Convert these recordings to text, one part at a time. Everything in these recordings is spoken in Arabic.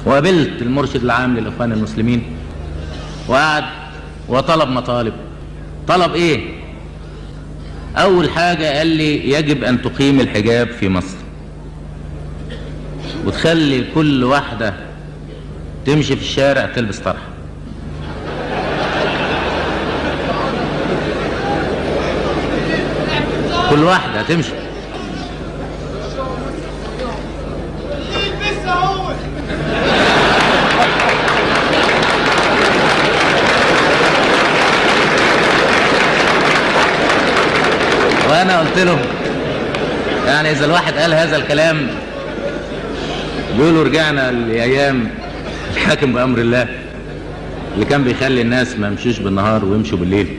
وقابلت المرشد العام للإخوان المسلمين وقعد وطلب مطالب. طلب ايه؟ اول حاجة قال لي يجب ان تقيم الحجاب في مصر وتخلي كل واحدة تمشي في الشارع تلبس طرحة. كل واحدة تمشي. وانا قلت له يعني اذا الواحد قال هذا الكلام بيقولوا رجعنا لايام الحاكم بامر الله اللي كان بيخلي الناس ما يمشوش بالنهار ويمشوا بالليل.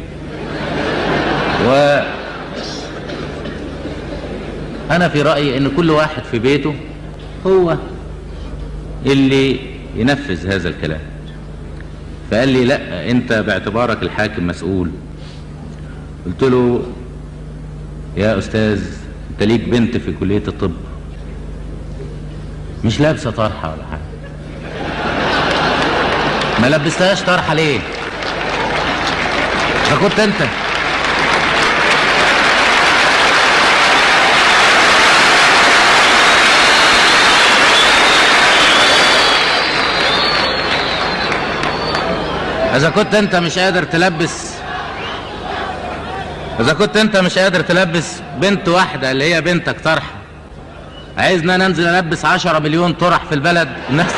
انا في رايي ان كل واحد في بيته هو اللي ينفذ هذا الكلام. فقال لي لا انت باعتبارك الحاكم مسؤول. قلت له يا استاذ انت ليك بنت في كلية الطب مش لابسة طرحة ولا حاجة، ما لبستهاش طرحة ليه؟ ده كنت انت اذا كنت انت مش قادر تلبس بنت واحدة اللي هي بنتك طرحة، عايزنا ننزل البس 10 مليون طرح في البلد الناس